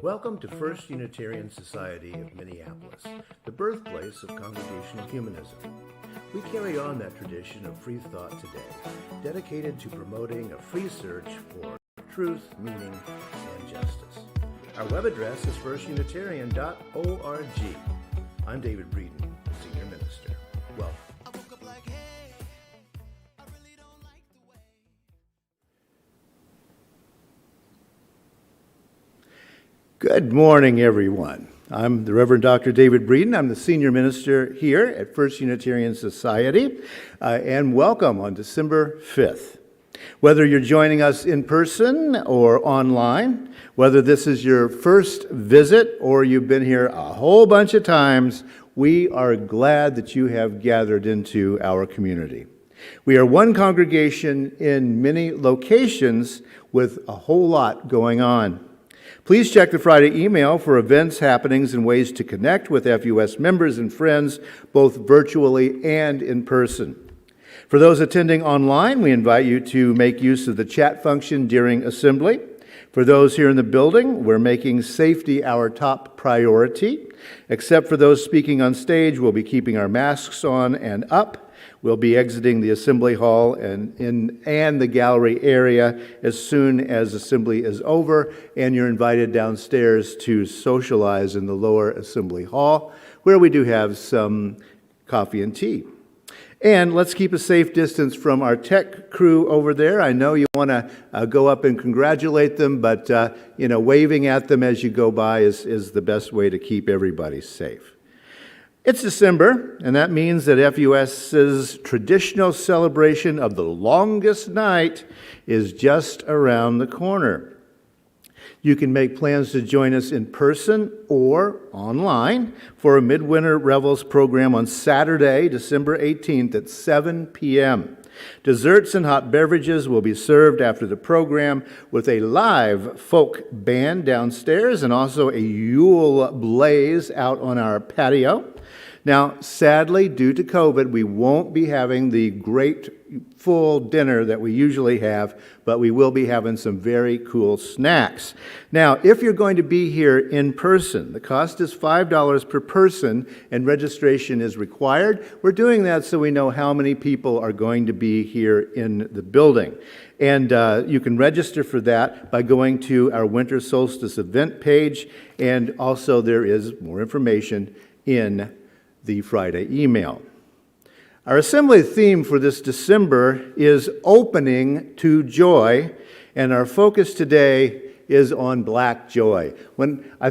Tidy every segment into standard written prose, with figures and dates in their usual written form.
Welcome to First Unitarian Society of Minneapolis, the birthplace of Congregational Humanism. We carry on that tradition of free thought today, dedicated to promoting a free search for truth, meaning, and justice. Our web address is firstunitarian.org. I'm David Breeden, the Senior Minister. Welcome. Good morning, everyone. I'm the Reverend Dr. David Breeden. I'm the Senior Minister here at First Unitarian Society, and welcome on December 5th. Whether you're joining us in person or online, whether this is your first visit or you've been here a whole bunch of times, we are glad that you have gathered into our community. We are one congregation in many locations with a whole lot going on. Please check the Friday email for events, happenings, and ways to connect with FUS members and friends, both virtually and in person. For those attending online, we invite you to make use of the chat function during assembly. For those here in the building, we're making safety our top priority. Except for those speaking on stage, we'll be keeping our masks on and up. We'll be exiting the assembly hall and the gallery area as soon as assembly is over, and you're invited downstairs to socialize in the lower assembly hall, where we do have some coffee and tea. And let's keep a safe distance from our tech crew over there. I know you want to go up and congratulate them, but waving at them as you go by is the best way to keep everybody safe. It's December, and that means that FUS's traditional celebration of the longest night is just around the corner. You can make plans to join us in person or online for a Midwinter Revels program on Saturday, December 18th at 7 p.m. Desserts and hot beverages will be served after the program with a live folk band downstairs and also a Yule blaze out on our patio. Now, sadly, due to COVID, we won't be having the great full dinner that we usually have, but we will be having some very cool snacks. Now, if you're going to be here in person, the cost is $5 per person and registration is required. We're doing that so we know how many people are going to be here in the building. And you can register for that by going to our Winter Solstice event page, and also there is more information in the Friday email. Our assembly theme for this December is Opening to Joy, and our focus today is on Black joy. When I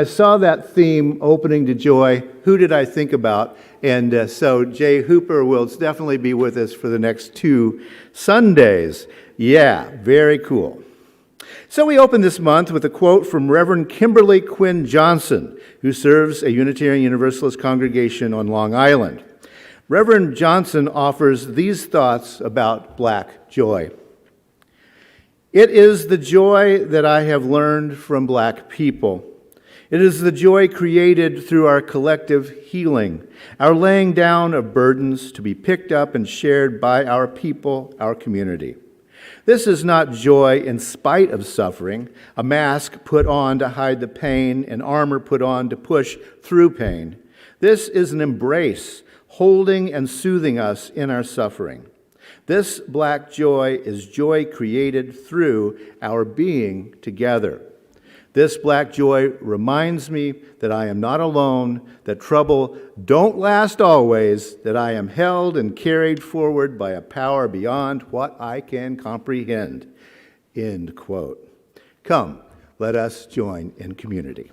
saw that theme, Opening to Joy, who did I think about? And so Jay Hooper will definitely be with us for the next 2 Sundays. Yeah, very cool. So we open this month with a quote from Reverend Kimberly Quinn Johnson, who serves a Unitarian Universalist congregation on Long Island. Reverend Johnson offers these thoughts about Black joy. It is the joy that I have learned from Black people. It is the joy created through our collective healing, our laying down of burdens to be picked up and shared by our people, our community. This is not joy in spite of suffering, a mask put on to hide the pain, an armor put on to push through pain. This is an embrace, holding and soothing us in our suffering. This Black joy is joy created through our being together. This Black joy reminds me that I am not alone, that trouble don't last always, that I am held and carried forward by a power beyond what I can comprehend. End quote. Come, let us join in community.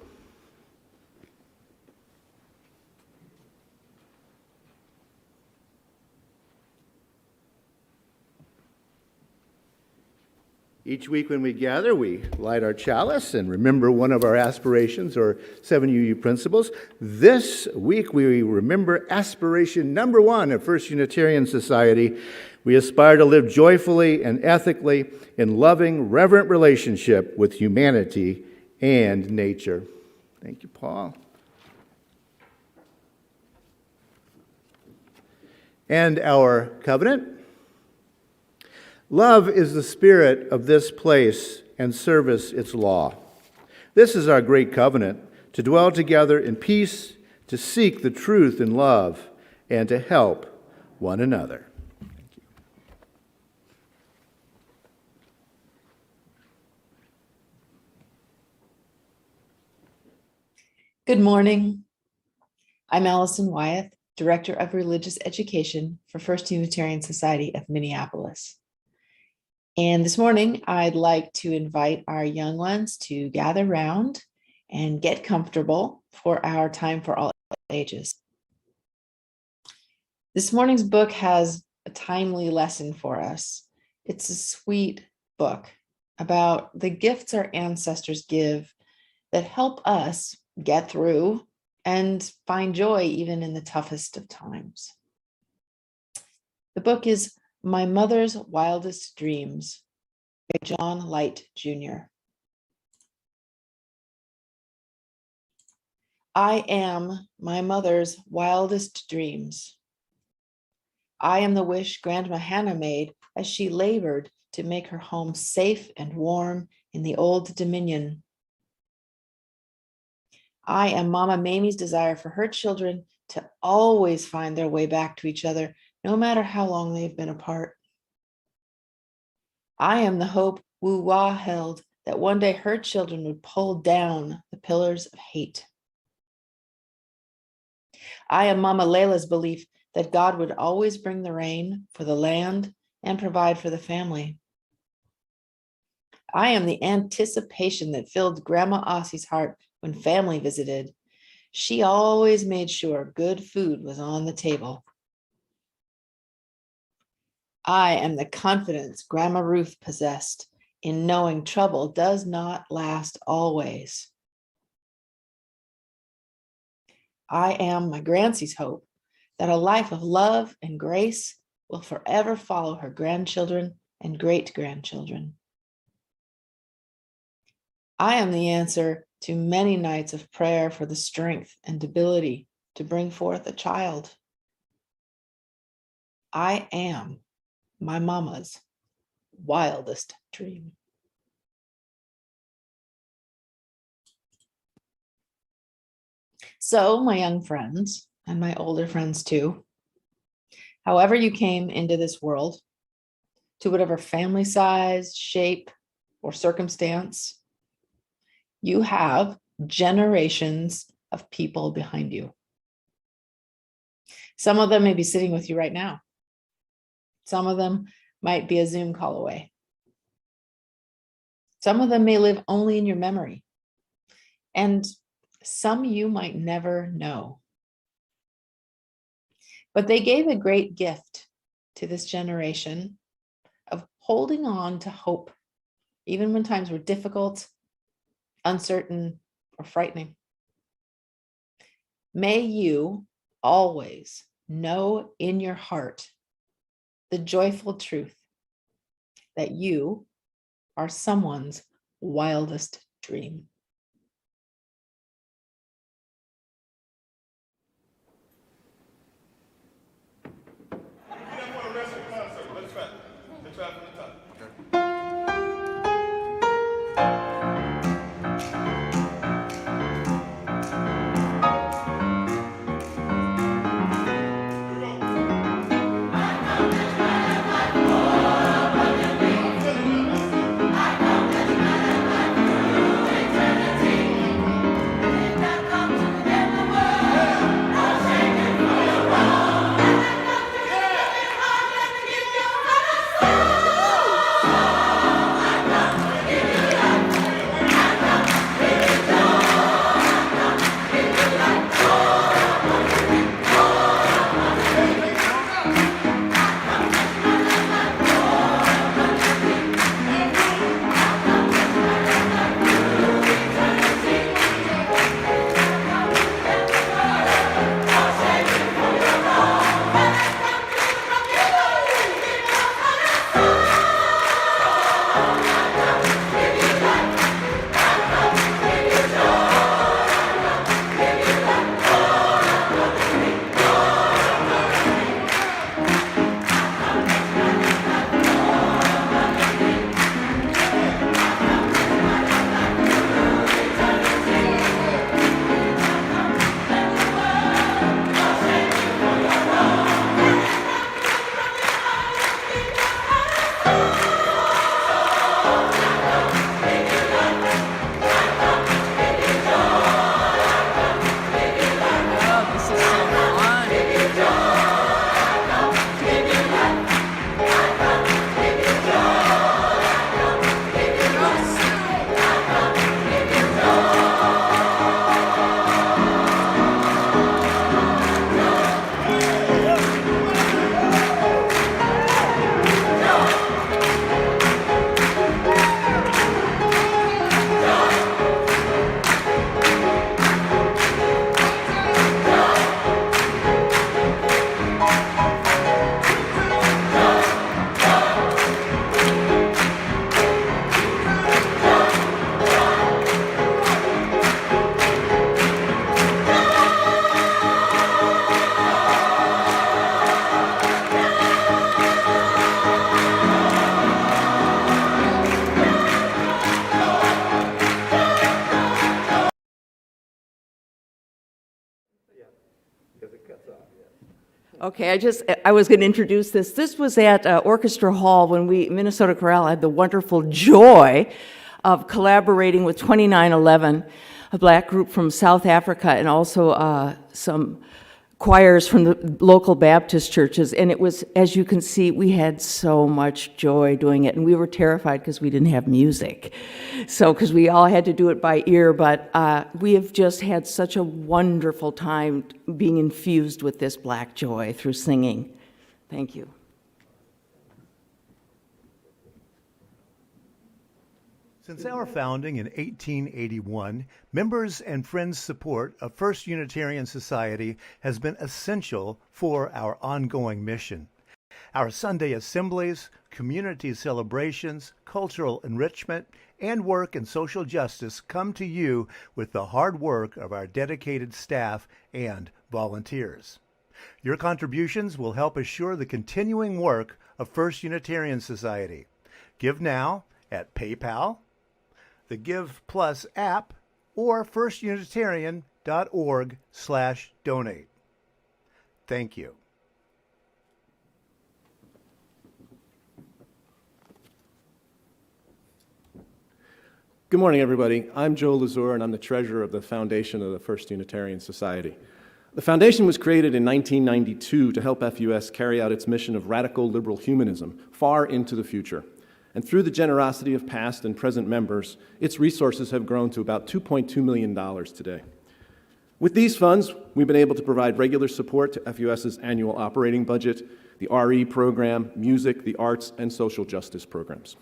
Each week when we gather, we light our chalice and remember one of our aspirations or 7 UU principles. This week we remember aspiration number 1 of First Unitarian Society. We aspire to live joyfully and ethically in loving, reverent relationship with humanity and nature. Thank you, Paul. And our covenant. Love is the spirit of this place and service its law. This is our great covenant, to dwell together in peace, to seek the truth in love, and to help one another. Good morning. I'm Allison Wyeth, Director of Religious Education for First Unitarian Society of Minneapolis. And this morning, I'd like to invite our young ones to gather round and get comfortable for our time for all ages. This morning's book has a timely lesson for us. It's a sweet book about the gifts our ancestors give that help us get through and find joy even in the toughest of times. The book is My Mother's Wildest Dreams by John Light Jr. I am my mother's wildest dreams. I am the wish Grandma Hannah made as she labored to make her home safe and warm in the Old Dominion. I am Mama Mamie's desire for her children to always find their way back to each other, no matter how long they've been apart. I am the hope Wu Wah held that one day her children would pull down the pillars of hate. I am Mama Layla's belief that God would always bring the rain for the land and provide for the family. I am the anticipation that filled Grandma Ossie's heart when family visited. She always made sure good food was on the table. I am the confidence Grandma Ruth possessed in knowing trouble does not last always. I am my Grancie's hope that a life of love and grace will forever follow her grandchildren and great-grandchildren. I am the answer to many nights of prayer for the strength and ability to bring forth a child. I am my mama's wildest dream. So, my young friends, and my older friends too, however you came into this world, to whatever family size, shape, or circumstance, you have generations of people behind you. Some of them may be sitting with you right now. Some of them might be a Zoom call away. Some of them may live only in your memory. And some you might never know. But they gave a great gift to this generation of holding on to hope, even when times were difficult, uncertain, or frightening. May you always know in your heart the joyful truth that you are someone's wildest dream. Let's try from the top. Okay, I was going to introduce this. This was at Orchestra Hall when Minnesota Chorale had the wonderful joy of collaborating with 2911, a black group from South Africa, and also some choirs from the local Baptist churches. And it was, as you can see, we had so much joy doing it, and we were terrified because we didn't have music. So, because we all had to do it by ear, but we have just had such a wonderful time being infused with this black joy through singing. Thank you. Since our founding in 1881, members and friends' support of First Unitarian Society has been essential for our ongoing mission. Our Sunday assemblies, community celebrations, cultural enrichment, and work in social justice come to you with the hard work of our dedicated staff and volunteers. Your contributions will help assure the continuing work of First Unitarian Society. Give now at PayPal, the Give Plus app, or firstunitarian.org/donate. Thank you. Good morning, everybody. I'm Joe Lozur, and I'm the treasurer of the Foundation of the First Unitarian Society. The foundation was created in 1992 to help FUS carry out its mission of radical liberal humanism far into the future. And through the generosity of past and present members, its resources have grown to about $2.2 million today. With these funds, we've been able to provide regular support to FUS's annual operating budget, the RE program, music, the arts, and social justice programs.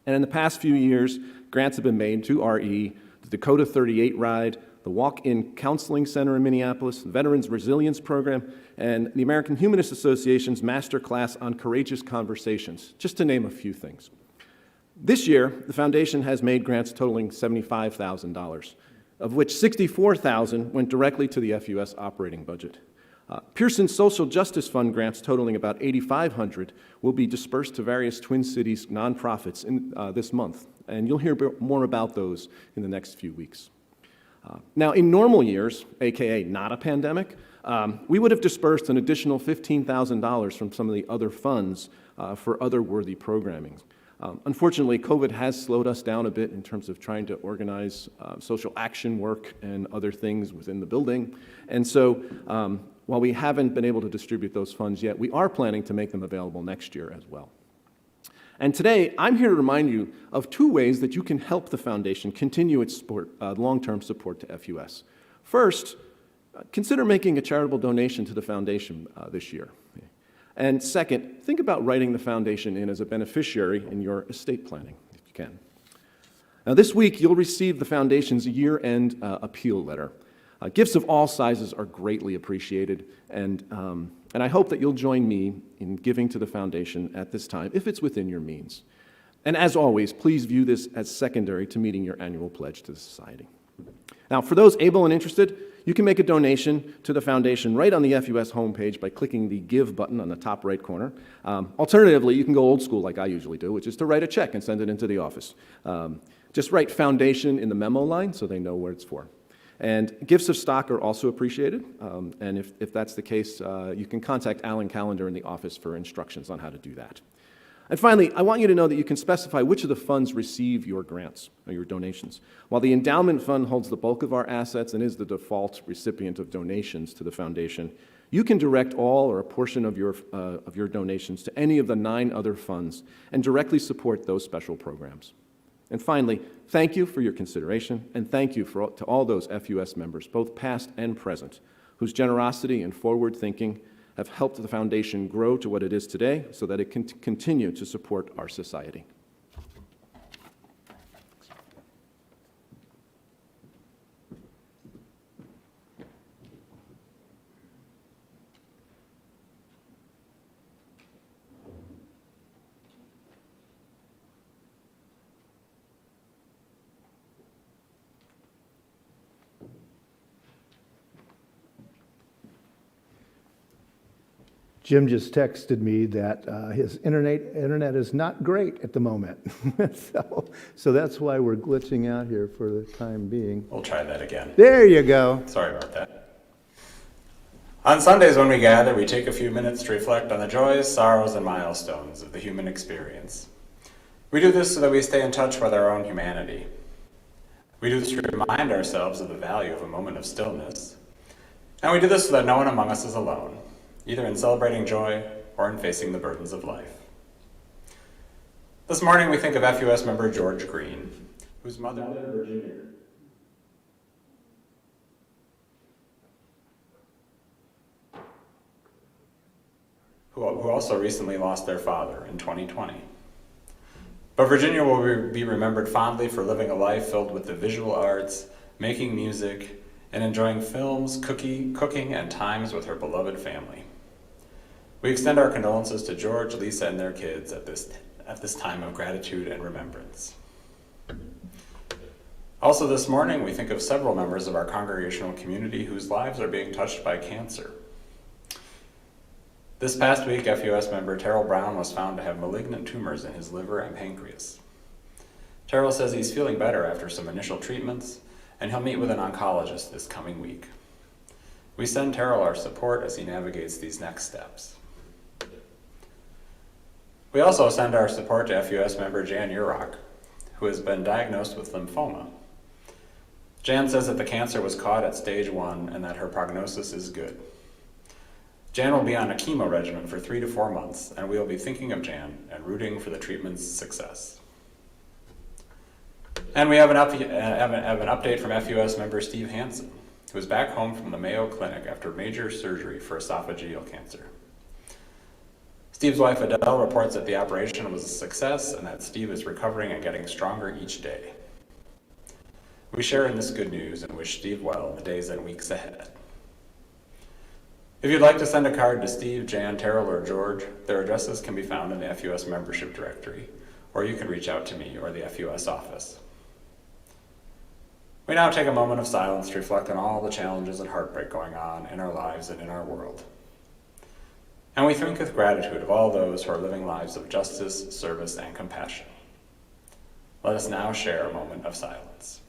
And in the past few years, grants have been made to RE, the Dakota 38 Ride, the Walk-In Counseling Center in Minneapolis, the Veterans Resilience Program, and the American Humanist Association's Master Class on Courageous Conversations, just to name a few things. This year, the foundation has made grants totaling $75,000, of which $64,000 went directly to the FUS operating budget. Pearson's Social Justice Fund grants totaling about $8,500 will be dispersed to various Twin Cities nonprofits this month, and you'll hear more about those in the next few weeks. Now, in normal years, aka not a pandemic, we would have dispersed an additional $15,000 from some of the other funds for other worthy programming. Unfortunately, COVID has slowed us down a bit in terms of trying to organize social action work and other things within the building. And so while we haven't been able to distribute those funds yet, we are planning to make them available next year as well. And today, I'm here to remind you of two ways that you can help the foundation continue its long-term support to FUS. First, consider making a charitable donation to the foundation this year. And second, think about writing the foundation in as a beneficiary in your estate planning, if you can. Now, this week, you'll receive the foundation's year-end appeal letter. Gifts of all sizes are greatly appreciated, and I hope that you'll join me in giving to the foundation at this time, if it's within your means. And as always, please view this as secondary to meeting your annual pledge to the Society. Now, for those able and interested, you can make a donation to the foundation right on the FUS homepage by clicking the Give button on the top right corner. Alternatively, you can go old school like I usually do, which is to write a check and send it into the office. Just write Foundation in the memo line so they know what it's for. And gifts of stock are also appreciated, and if that's the case, you can contact Alan Callender in the office for instructions on how to do that. And finally, I want you to know that you can specify which of the funds receive your grants or your donations. While the endowment fund holds the bulk of our assets and is the default recipient of donations to the foundation, you can direct all or a portion of your donations to any of the 9 other funds and directly support those special programs. And finally, thank you for your consideration, and thank you to all those FUS members, both past and present, whose generosity and forward thinking have helped the foundation grow to what it is today so that it can continue to support our society. Jim just texted me that his internet is not great at the moment. so that's why we're glitching out here for the time being. We'll try that again. There you go. Sorry about that. On Sundays when we gather, we take a few minutes to reflect on the joys, sorrows, and milestones of the human experience. We do this so that we stay in touch with our own humanity. We do this to remind ourselves of the value of a moment of stillness. And we do this so that no one among us is alone, either in celebrating joy or in facing the burdens of life. This morning we think of FUS member George Green, whose mother lived in Virginia. Who also recently lost their father in 2020. But Virginia will be remembered fondly for living a life filled with the visual arts, making music, and enjoying films, cooking, and times with her beloved family. We extend our condolences to George, Lisa, and their kids at this time of gratitude and remembrance. Also this morning, we think of several members of our congregational community whose lives are being touched by cancer. This past week, FUS member Terrell Brown was found to have malignant tumors in his liver and pancreas. Terrell says he's feeling better after some initial treatments, and he'll meet with an oncologist this coming week. We send Terrell our support as he navigates these next steps. We also send our support to FUS member Jan Urach, who has been diagnosed with lymphoma. Jan says that the cancer was caught at stage 1 and that her prognosis is good. Jan will be on a chemo regimen for 3 to 4 months, and we will be thinking of Jan and rooting for the treatment's success. And we have an update from FUS member Steve Hansen, who is back home from the Mayo Clinic after major surgery for esophageal cancer. Steve's wife Adele reports that the operation was a success and that Steve is recovering and getting stronger each day. We share in this good news and wish Steve well in the days and weeks ahead. If you'd like to send a card to Steve, Jan, Terrell, or George, their addresses can be found in the FUS membership directory, or you can reach out to me or the FUS office. We now take a moment of silence to reflect on all the challenges and heartbreak going on in our lives and in our world. And we think with gratitude of all those who are living lives of justice, service, and compassion. Let us now share a moment of silence.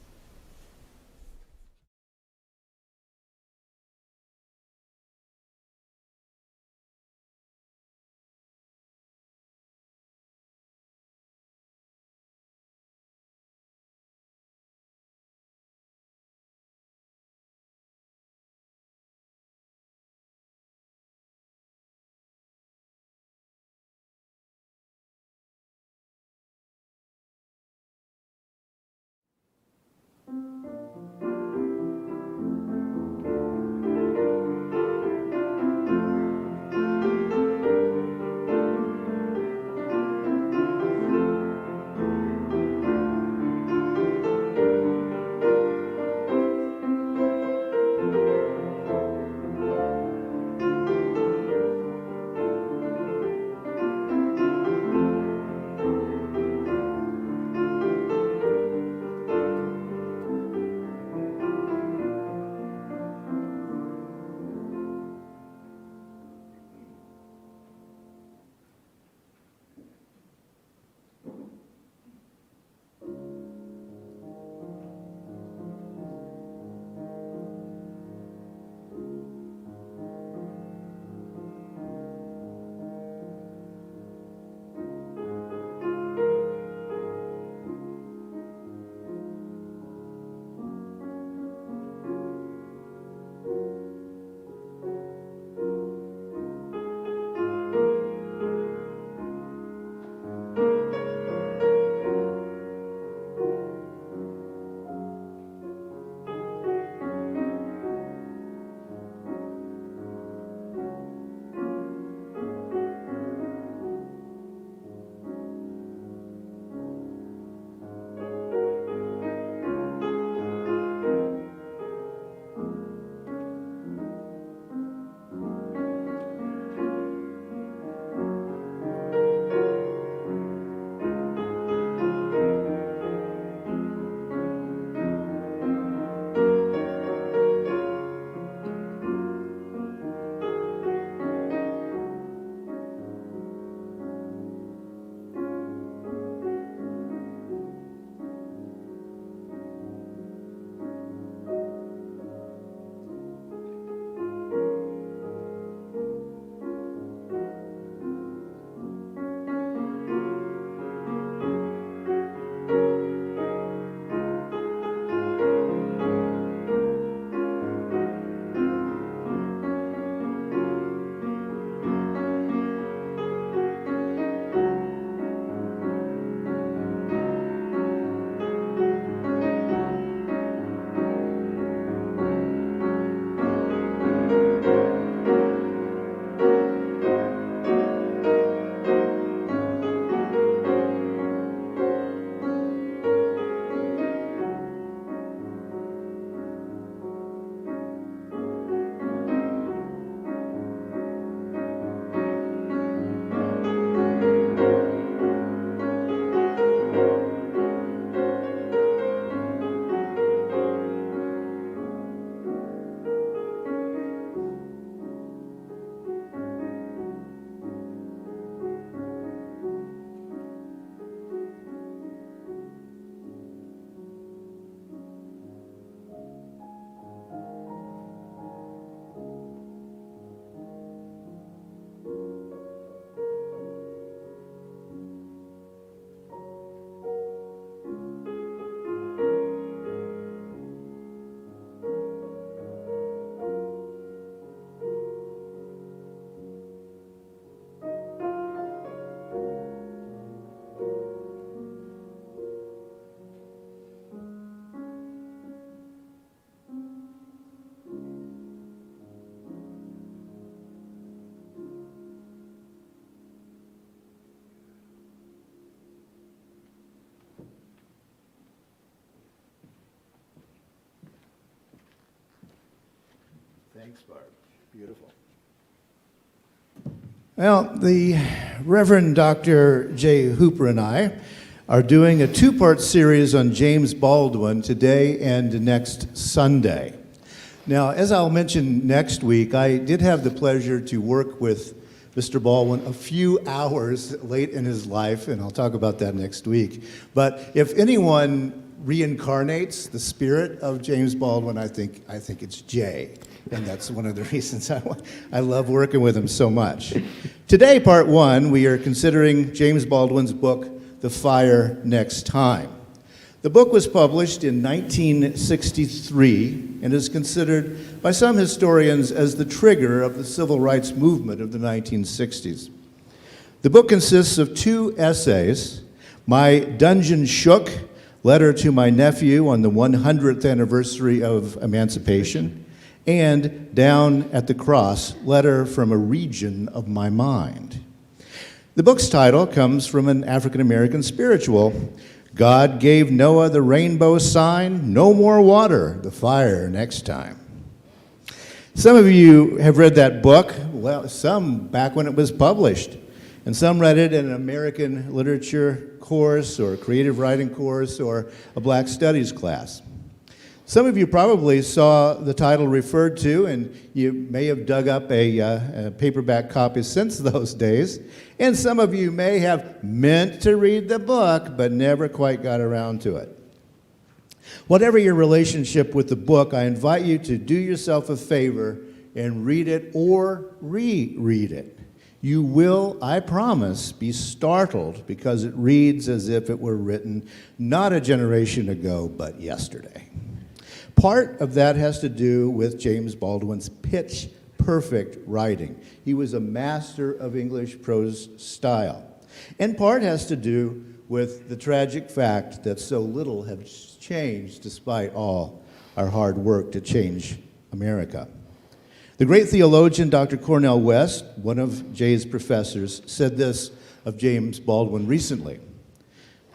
Thanks, Barb. Beautiful. Well, the Reverend Dr. Jay Hooper and I are doing a two-part series on James Baldwin today and next Sunday. Now, as I'll mention next week, I did have the pleasure to work with Mr. Baldwin a few hours late in his life, and I'll talk about that next week. But if anyone reincarnates the spirit of James Baldwin, I think it's Jay, and that's one of the reasons I love working with him so much. Today, part one, we are considering James Baldwin's book, The Fire Next Time. The book was published in 1963 and is considered by some historians as the trigger of the civil rights movement of the 1960s. The book consists of two essays, My Dungeon Shook, Letter to My Nephew on the 100th Anniversary of Emancipation, and Down at the Cross, Letter from a Region of My Mind. The book's title comes from an African-American spiritual. God gave Noah the rainbow sign, no more water, the fire next time. Some of you have read that book, well, some back when it was published, and some read it in an American literature course or a creative writing course or a Black Studies class. Some of you probably saw the title referred to, and you may have dug up a paperback copy since those days. And some of you may have meant to read the book, but never quite got around to it. Whatever your relationship with the book, I invite you to do yourself a favor and read it or reread it. You will, I promise, be startled because it reads as if it were written not a generation ago, but yesterday. Part of that has to do with James Baldwin's pitch-perfect writing. He was a master of English prose style. And part has to do with the tragic fact that so little has changed despite all our hard work to change America. The great theologian Dr. Cornel West, one of Jay's professors, said this of James Baldwin recently.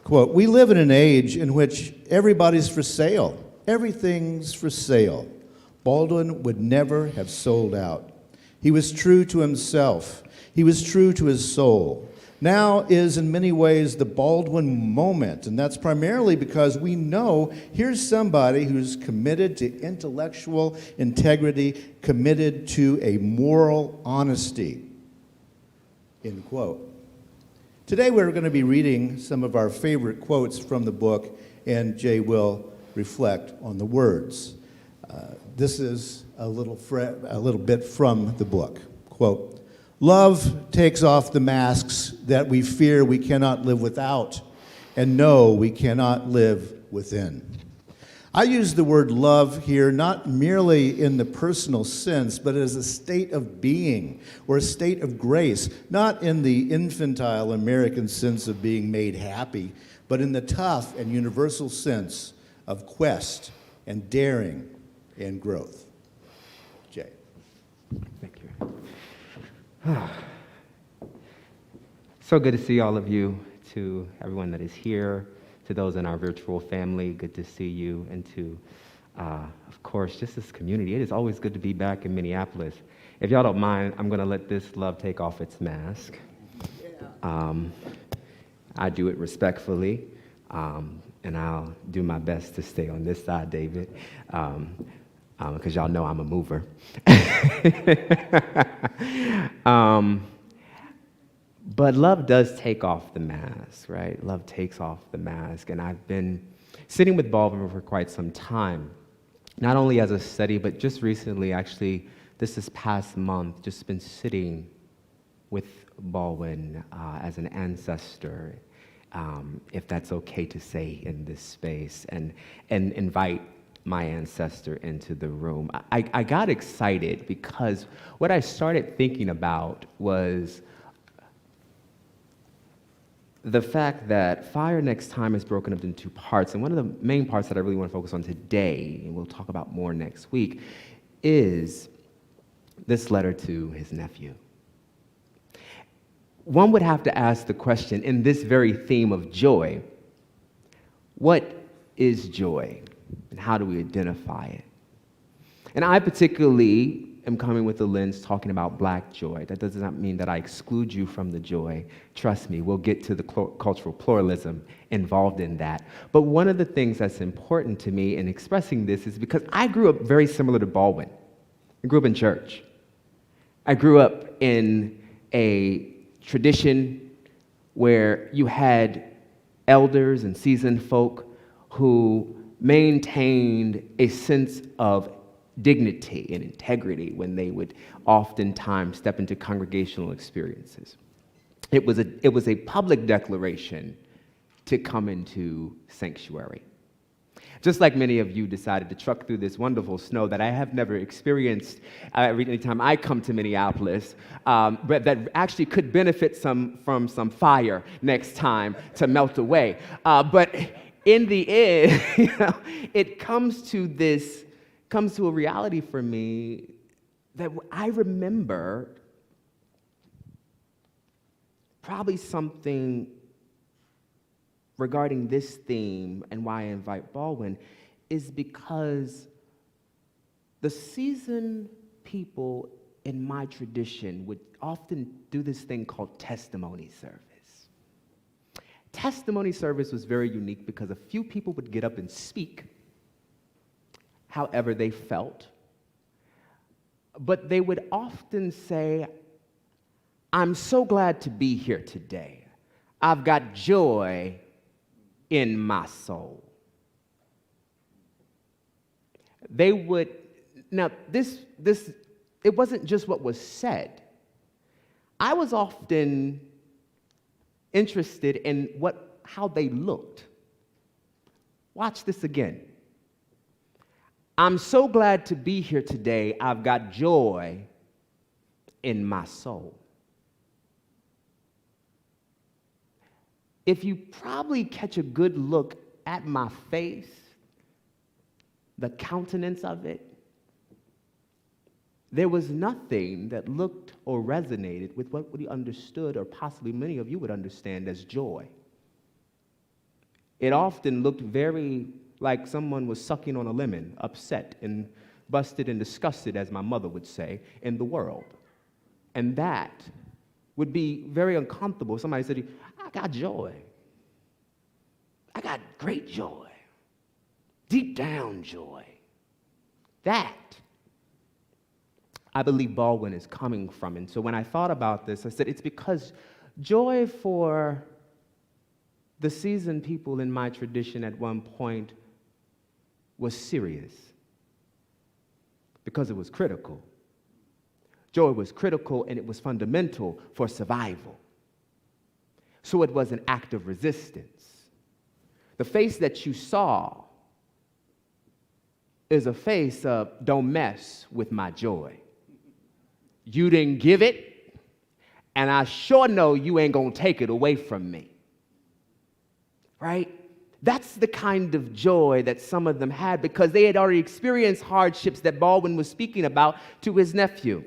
Quote, "We live in an age in which everybody's for sale. Everything's for sale. Baldwin would never have sold out. He was true to himself. He was true to his soul. Now is in many ways the Baldwin moment, and that's primarily because we know here's somebody who's committed to intellectual integrity, committed to a moral honesty." End quote. Today we're going to be reading some of our favorite quotes from the book, and Jay will reflect on the words. This is a little bit from the book. Quote, "Love takes off the masks that we fear we cannot live without and know we cannot live within." I use the word love here not merely in the personal sense, but as a state of being or a state of grace, not in the infantile American sense of being made happy, but in the tough and universal sense of quest and daring and growth. Jay. Thank you. So good to see all of you, to everyone that is here, to those in our virtual family, good to see you, and to, of course, just this community. It is always good to be back in Minneapolis. If y'all don't mind, I'm going to let this love take off its mask. I do it respectfully. And I'll do my best to stay on this side, David, because y'all know I'm a mover. But love does take off the mask, right? Love takes off the mask. And I've been sitting with Baldwin for quite some time, not only as a study, but just recently, actually, this past month, just been sitting with Baldwin as an ancestor, if that's okay to say in this space, and invite my ancestor into the room. I got excited because what I started thinking about was the fact that Fire Next Time is broken up into two parts, and one of the main parts that I really want to focus on today, and we'll talk about more next week, is this letter to his nephew. One would have to ask the question, in this very theme of joy, what is joy, and how do we identify it? And I particularly am coming with a lens talking about Black joy. That does not mean that I exclude you from the joy. Trust me, we'll get to the cultural pluralism involved in that. But one of the things that's important to me in expressing this is because I grew up very similar to Baldwin. I grew up in church. I grew up in a tradition where you had elders and seasoned folk who maintained a sense of dignity and integrity when they would oftentimes step into congregational experiences. It was a public declaration to come into sanctuary. Just like many of you decided to truck through this wonderful snow that I have never experienced every time I come to Minneapolis, but that actually could benefit from some fire next time to melt away. But in the end, it comes to a reality for me that I remember probably something regarding this theme and why I invite Baldwin is because the seasoned people in my tradition would often do this thing called testimony service. Testimony service was very unique because a few people would get up and speak however they felt, but they would often say, I'm so glad to be here today. I've got joy in my soul. They would, now this, it wasn't just what was said. I was often interested in how they looked. Watch this again. I'm so glad to be here today. I've got joy in my soul. If you probably catch a good look at my face, the countenance of it, there was nothing that looked or resonated with what we understood, or possibly many of you would understand as joy. It often looked very like someone was sucking on a lemon, upset and busted and disgusted, as my mother would say, in the world. And that would be very uncomfortable. Somebody said, I got joy. I got great joy. Deep down joy. That, I believe Baldwin is coming from. And so when I thought about this, I said, it's because joy for the seasoned people in my tradition at one point was serious because it was critical. Joy was critical and it was fundamental for survival. So it was an act of resistance. The face that you saw is a face of, don't mess with my joy. You didn't give it, and I sure know you ain't gonna take it away from me. Right? That's the kind of joy that some of them had because they had already experienced hardships that Baldwin was speaking about to his nephew.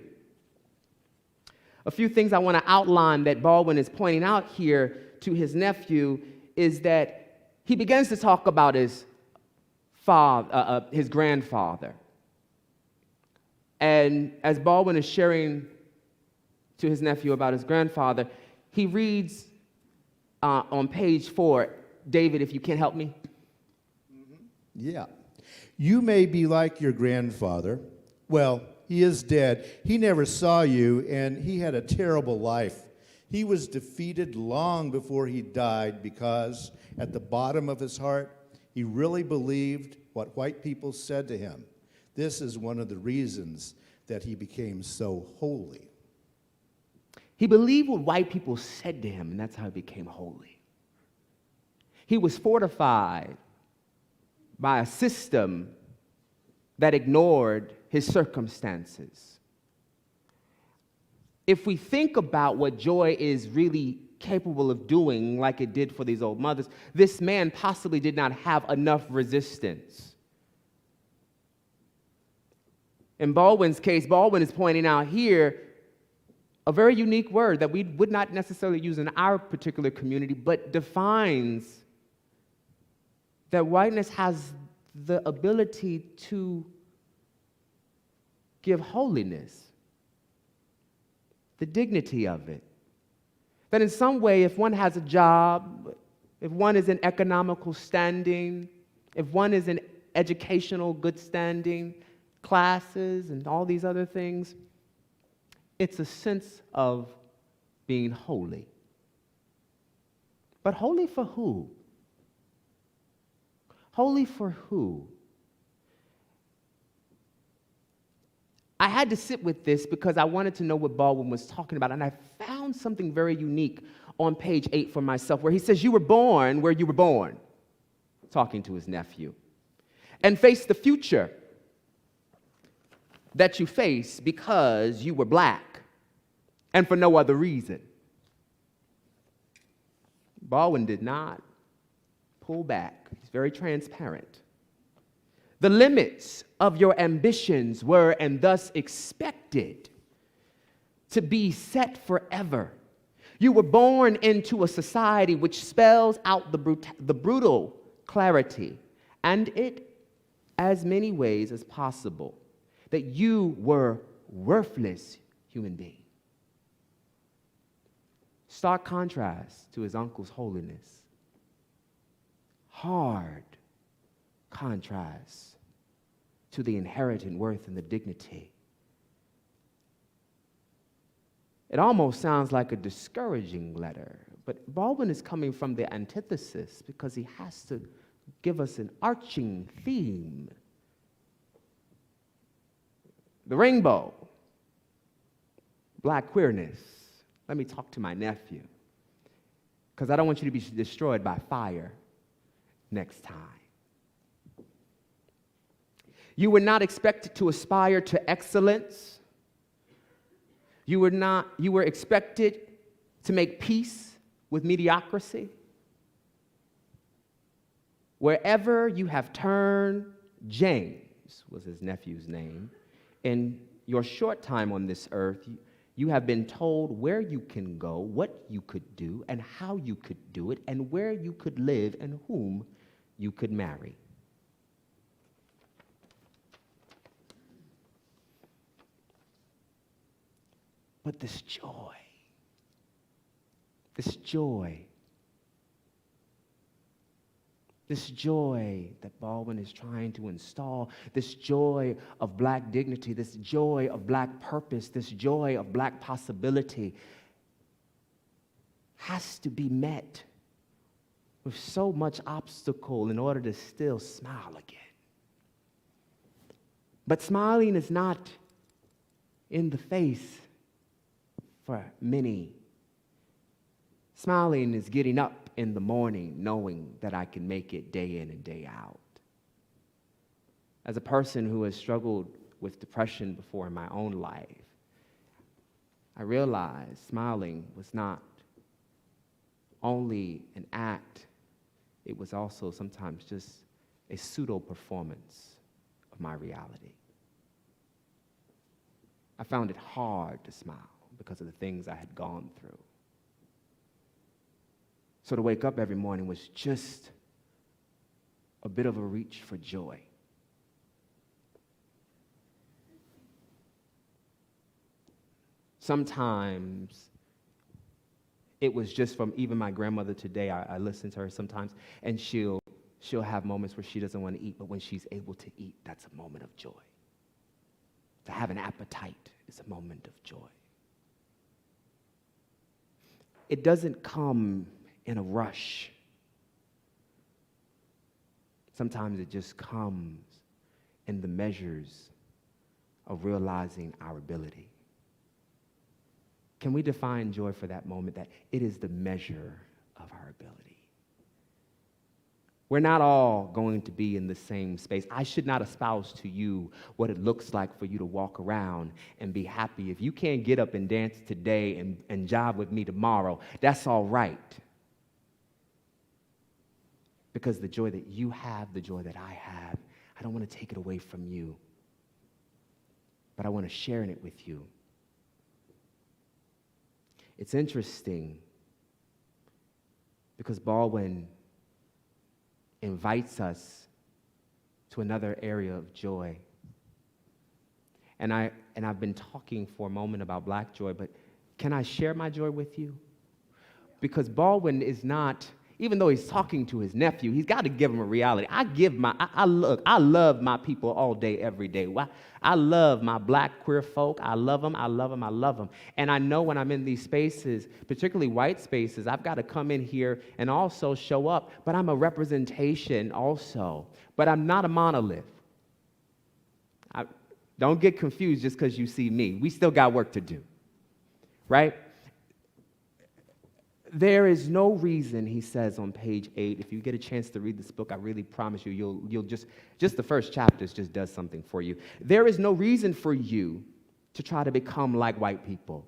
A few things I want to outline that Baldwin is pointing out here to his nephew is that he begins to talk about his grandfather. And as Baldwin is sharing to his nephew about his grandfather, he reads on page 4, David, if you can help me. Yeah. You may be like your grandfather. Well, he is dead. He never saw you, and he had a terrible life. He was defeated long before he died because at the bottom of his heart, he really believed what white people said to him. This is one of the reasons that he became so holy. He believed what white people said to him, and that's how he became holy. He was fortified by a system that ignored his circumstances. If we think about what joy is really capable of doing, like it did for these old mothers, this man possibly did not have enough resistance. In Baldwin's case, Baldwin is pointing out here a very unique word that we would not necessarily use in our particular community, but defines that whiteness has the ability to give holiness, the dignity of it. That in some way, if one has a job, if one is in economical standing, if one is in educational good standing, classes and all these other things, it's a sense of being holy. But holy for who? Holy for who? I had to sit with this because I wanted to know what Baldwin was talking about, and I found something very unique on page 8 for myself, where he says, you were born where you were born, talking to his nephew, and face the future that you face because you were black and for no other reason. Baldwin did not pull back. He's very transparent. The limits of your ambitions were and thus expected to be set forever. You were born into a society which spells out the brutal clarity, and it as many ways as possible, that you were worthless human being. Stark contrast to his uncle's holiness. Hard contrast to the inherent worth and the dignity. It almost sounds like a discouraging letter, but Baldwin is coming from the antithesis because he has to give us an arching theme. The rainbow, black queerness. Let me talk to my nephew, because I don't want you to be destroyed by fire next time. You were not expected to aspire to excellence. You were expected to make peace with mediocrity. Wherever you have turned, James was his nephew's name, in your short time on this earth, you have been told where you can go, what you could do, and how you could do it, and where you could live, and whom you could marry. But this joy that Baldwin is trying to install, this joy of black dignity, this joy of black purpose, this joy of black possibility has to be met with so much obstacle in order to still smile again. But smiling is not in the face for many. Smiling is getting up in the morning knowing that I can make it day in and day out. As a person who has struggled with depression before in my own life, I realized smiling was not only an act, it was also sometimes just a pseudo-performance of my reality. I found it hard to smile because of the things I had gone through. So to wake up every morning was just a bit of a reach for joy. Sometimes it was just from even my grandmother today. I listen to her sometimes, and she'll have moments where she doesn't want to eat, but when she's able to eat, that's a moment of joy. To have an appetite is a moment of joy. It doesn't come in a rush. Sometimes it just comes in the measures of realizing our ability. Can we define joy for that moment, that it is the measure of our ability? We're not all going to be in the same space. I should not espouse to you what it looks like for you to walk around and be happy. If you can't get up and dance today and jive with me tomorrow, that's all right. Because the joy that you have, the joy that I have, I don't want to take it away from you, but I want to share in it with you. It's interesting because Baldwin invites us to another area of joy. And I and I've been talking for a moment about black joy, but can I share my joy with you? Because Baldwin is not, even though he's talking to his nephew, he's got to give him a reality. I love my people all day, every day. I love my black queer folk. I love them, I love them, I love them. And I know when I'm in these spaces, particularly white spaces, I've got to come in here and also show up, but I'm a representation also. But I'm not a monolith. Don't get confused just because you see me. We still got work to do, right? There is no reason, he says on page 8, if you get a chance to read this book, I really promise you, you'll just the first chapters just does something for you. There is no reason for you to try to become like white people.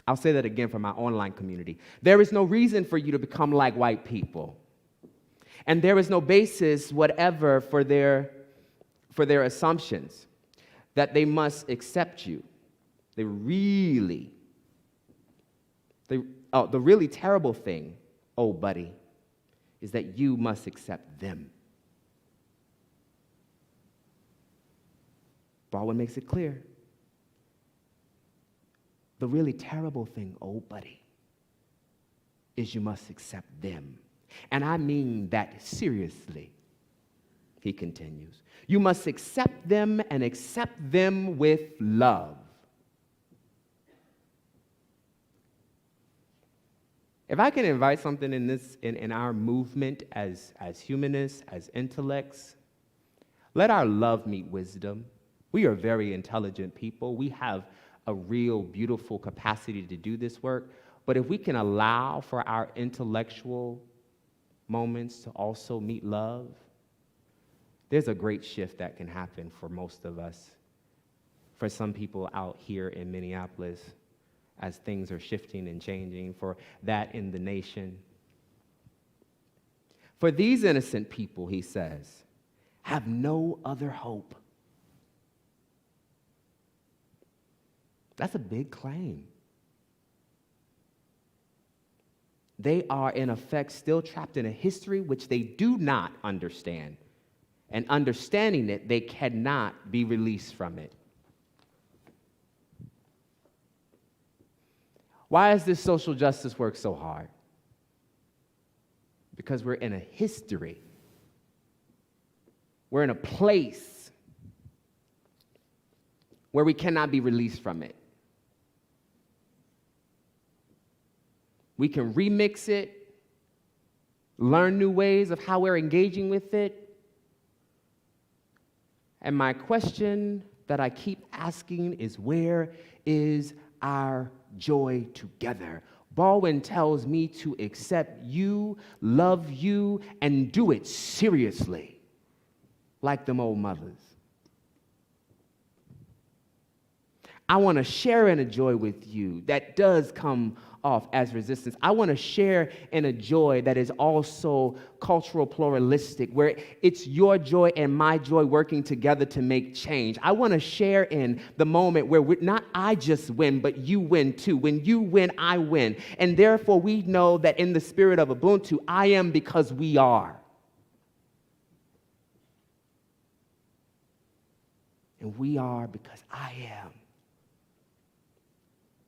I'll say that again for my online community. There is no reason for you to become like white people. And there is no basis whatever for their assumptions that they must accept you. The really terrible thing, oh buddy, is that you must accept them. Baldwin makes it clear. The really terrible thing, oh buddy, is you must accept them. And I mean that seriously, he continues. You must accept them and accept them with love. If I can invite something in our movement as humanists, as intellects, let our love meet wisdom. We are very intelligent people. We have a real beautiful capacity to do this work. But if we can allow for our intellectual moments to also meet love, there's a great shift that can happen for most of us. For some people out here in Minneapolis, as things are shifting and changing, for that in the nation. For these innocent people, he says, have no other hope. That's a big claim. They are, in effect, still trapped in a history which they do not understand. And understanding it, they cannot be released from it. Why is this social justice work so hard? Because we're in a history. We're in a place where we cannot be released from it. We can remix it, learn new ways of how we're engaging with it. And my question that I keep asking is, where is our joy together? Baldwin tells me to accept you, love you, and do it seriously, like them old mothers. I want to share in a joy with you that does come off as resistance. I want to share in a joy that is also cultural pluralistic, where it's your joy and my joy working together to make change. I want to share in the moment where not I just win, but you win too. When you win, I win. And therefore, we know that in the spirit of Ubuntu, I am because we are. And we are because I am.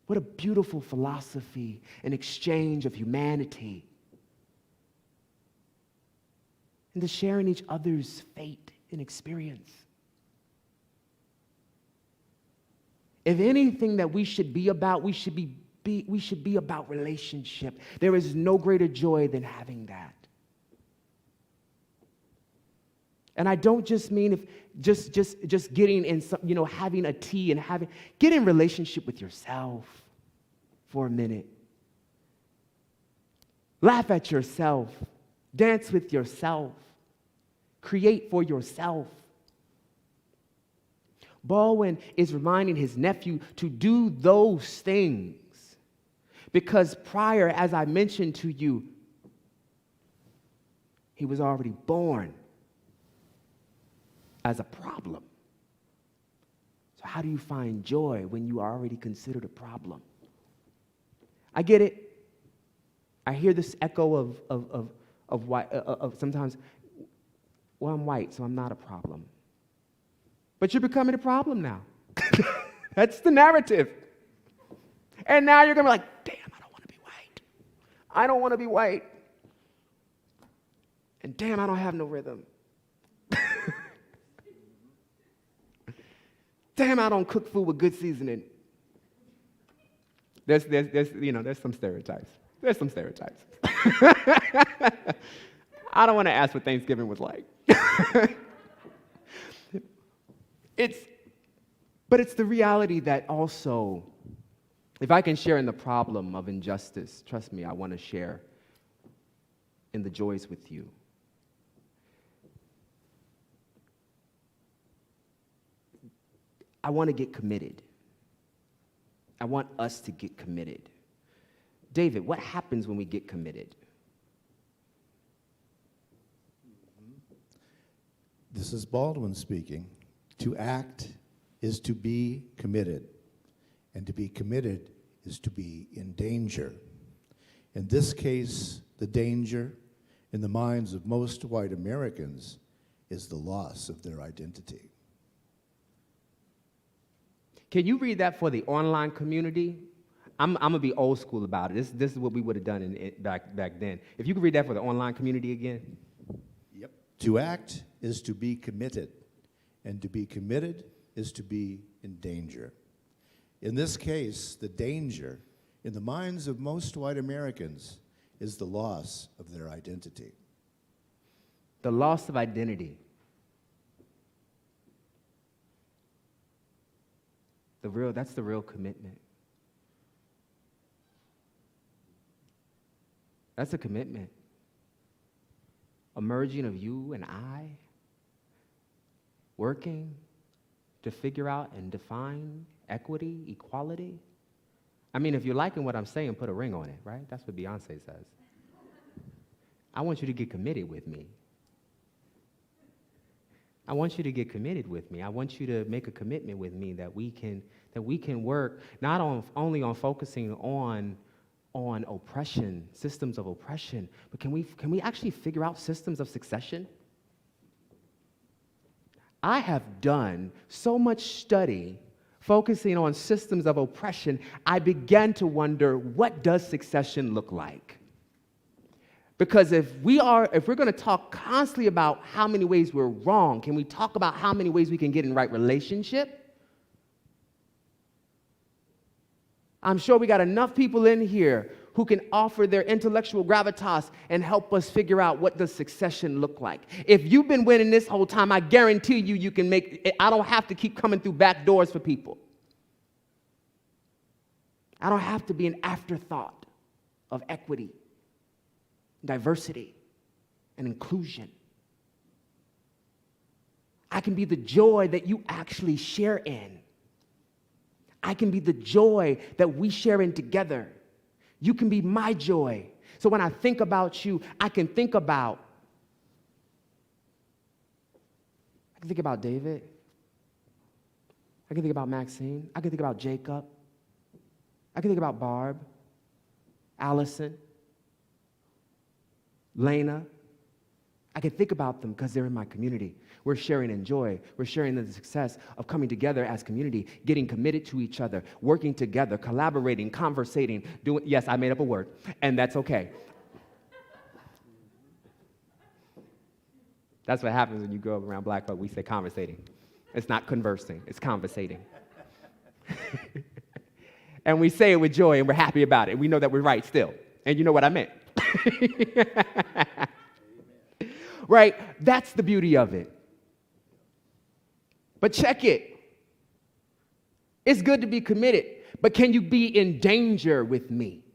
What a beautiful philosophy, an exchange of humanity. And to sharing each other's fate and experience. If anything that we should be about, we should be about relationship. There is no greater joy than having that. And I don't just mean if just getting in some, having a tea and get in relationship with yourself for a minute. Laugh at yourself. Dance with yourself. Create for yourself. Baldwin is reminding his nephew to do those things because prior, as I mentioned to you, he was already born as a problem. So how do you find joy when you are already considered a problem? I get it. I hear this echo of sometimes, well, I'm white, so I'm not a problem. But you're becoming a problem now. That's the narrative. And now you're going to be like, damn, I don't want to be white. I don't want to be white. And damn, I don't have no rhythm. Damn, I don't cook food with good seasoning. There's some stereotypes. There's some stereotypes. I don't want to ask what Thanksgiving was like. But it's the reality that also, if I can share in the problem of injustice, trust me, I want to share in the joys with you. I want to get committed. I want us to get committed. David, what happens when we get committed? This is Baldwin speaking. To act is to be committed, and to be committed is to be in danger. In this case, the danger in the minds of most white Americans is the loss of their identity. Can you read that for the online community? I'm going to be old school about it. This is what we would have done back then. If you could read that for the online community again. Yep. To act is to be committed, and to be committed is to be in danger. In this case, the danger in the minds of most white Americans is the loss of their identity. The loss of identity. That's the real commitment. That's a commitment. A merging of you and I, working to figure out and define equity, equality. I mean, if you're liking what I'm saying, put a ring on it, right? That's what Beyonce says. I want you to get committed with me. I want you to get committed with me. I want you to make a commitment with me that we can work not only on focusing on oppression, systems of oppression, but can we actually figure out systems of succession? I have done so much study focusing on systems of oppression, I began to wonder, what does succession look like? Because if we're going to talk constantly about how many ways we're wrong, can we talk about how many ways we can get in right relationship? I'm sure we got enough people in here who can offer their intellectual gravitas and help us figure out what does succession look like. If you've been winning this whole time, I guarantee you can make it. I don't have to keep coming through back doors for people. I don't have to be an afterthought of equity, diversity, and inclusion. I can be the joy that you actually share in. I can be the joy that we share in together. You can be my joy. So when I think about you, I can think about David. I can think about Maxine. I can think about Jacob. I can think about Barb, Allison, Lena. I can think about them because they're in my community. We're sharing in joy. We're sharing in the success of coming together as community, getting committed to each other, working together, collaborating, conversating, doing, yes, I made up a word, and that's okay. That's what happens when you grow up around black folk. We say conversating. It's not conversing, it's conversating. And we say it with joy, and we're happy about it. We know that we're right still. And you know what I meant. Right? That's the beauty of it. But check it. It's good to be committed, but can you be in danger with me?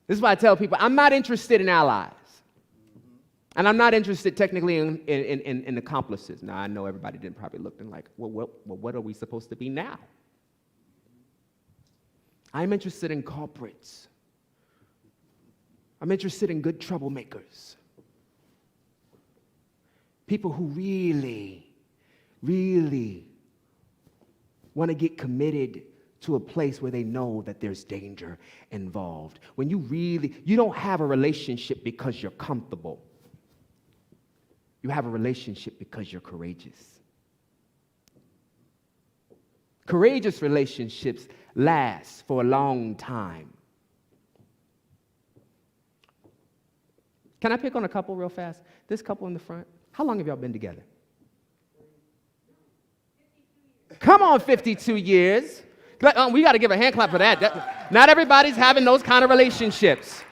This is why I tell people, I'm not interested in allies. And I'm not interested technically in accomplices. Now, I know everybody didn't probably look and like, well, what are we supposed to be now? I'm interested in culprits. I'm interested in good troublemakers. People who really, really want to get committed to a place where they know that there's danger involved. When you don't have a relationship because you're comfortable. You have a relationship because you're courageous. Courageous relationships last for a long time. Can I pick on a couple real fast? This couple in the front, how long have y'all been together? Come on, 52 years. We got to give a hand clap for that. Not everybody's having those kind of relationships.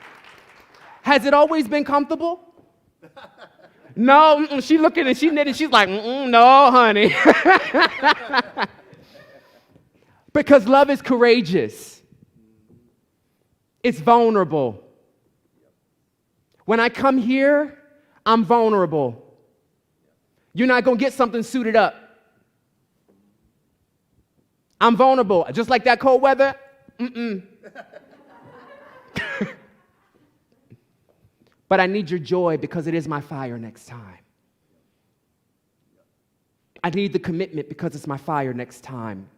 Has it always been comfortable? No, she looking and she knitting. She's like, no, honey. Because love is courageous. It's vulnerable. When I come here, I'm vulnerable. You're not going to get something suited up. I'm vulnerable. Just like that cold weather, But I need your joy because it is my fire next time. I need the commitment because it's my fire next time.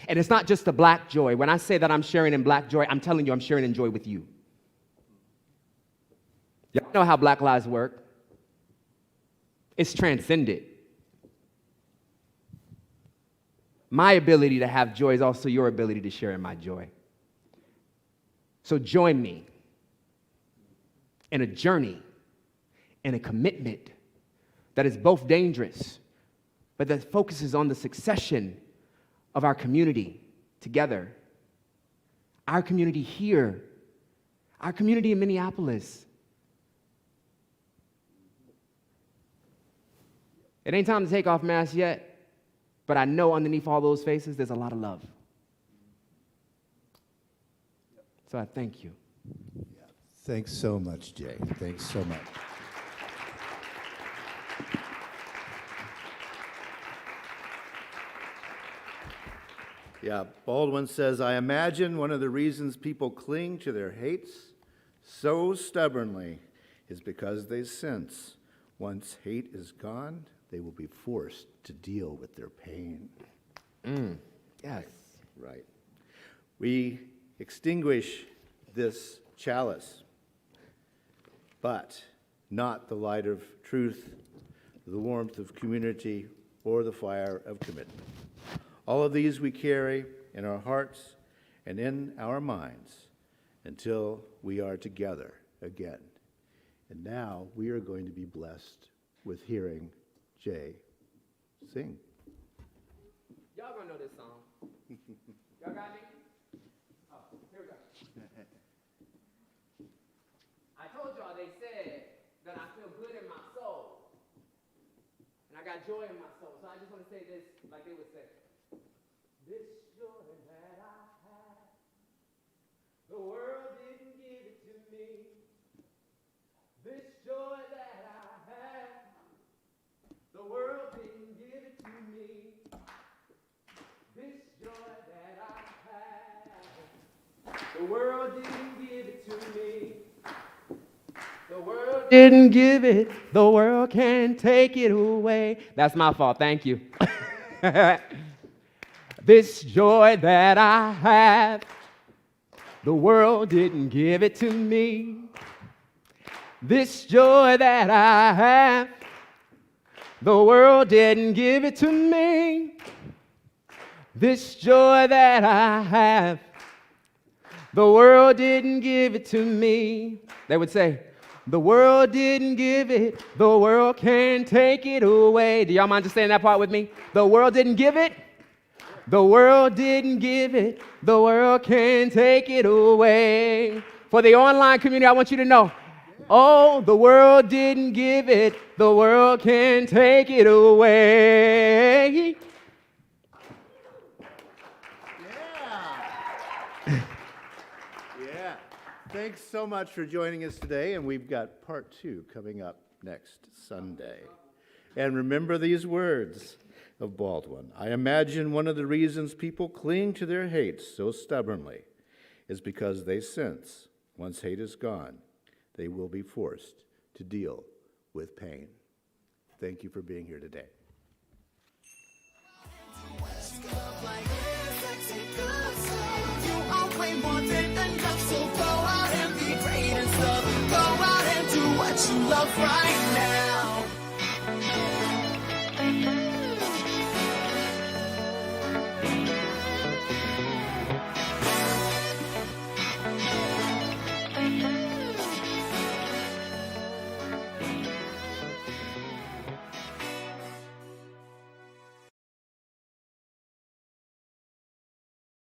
And it's not just the black joy. When I say that I'm sharing in black joy, I'm telling you I'm sharing in joy with you. Y'all know how Black Lives work. It's transcended. My ability to have joy is also your ability to share in my joy. So join me in a journey, in a commitment that is both dangerous, but that focuses on the succession of our community together. Our community here, our community in Minneapolis. It ain't time to take off masks yet, but I know underneath all those faces, there's a lot of love. So I thank you. Thanks so much, Jay. Thanks so much. Yeah, Baldwin says, I imagine one of the reasons people cling to their hates so stubbornly is because they sense once hate is gone, they will be forced to deal with their pain. Yes. Right. We extinguish this chalice, but not the light of truth, the warmth of community, or the fire of commitment. All of these we carry in our hearts and in our minds until we are together again. And now we are going to be blessed with hearing Jay sing. Y'all gonna know this song. Y'all got me? Oh, here we go. I told y'all they said that I feel good in my soul. And I got joy in my soul. So I just want to say this like they would say. This joy that I have, the world didn't give it to me. This joy that I have, the world didn't give it to me. This joy that I have, the world didn't give it to me. The world didn't give it, the world can't take it away. That's my fault, thank you. This joy that I have, the world didn't give it to me. This joy that I have, the world didn't give it to me. This joy that I have, the world didn't give it to me. They would say, the world didn't give it, the world can't take it away. Do y'all mind just saying that part with me? The world didn't give it, the world didn't give it, the world can't take it away. For the online community, I want you to know, oh, the world didn't give it, the world can't take it away. Yeah. Thanks so much for joining us today, and we've got part 2 coming up next Sunday. And remember these words of Baldwin. I imagine one of the reasons people cling to their hates so stubbornly is because they sense once hate is gone, they will be forced to deal with pain. Thank you for being here today. You love right now.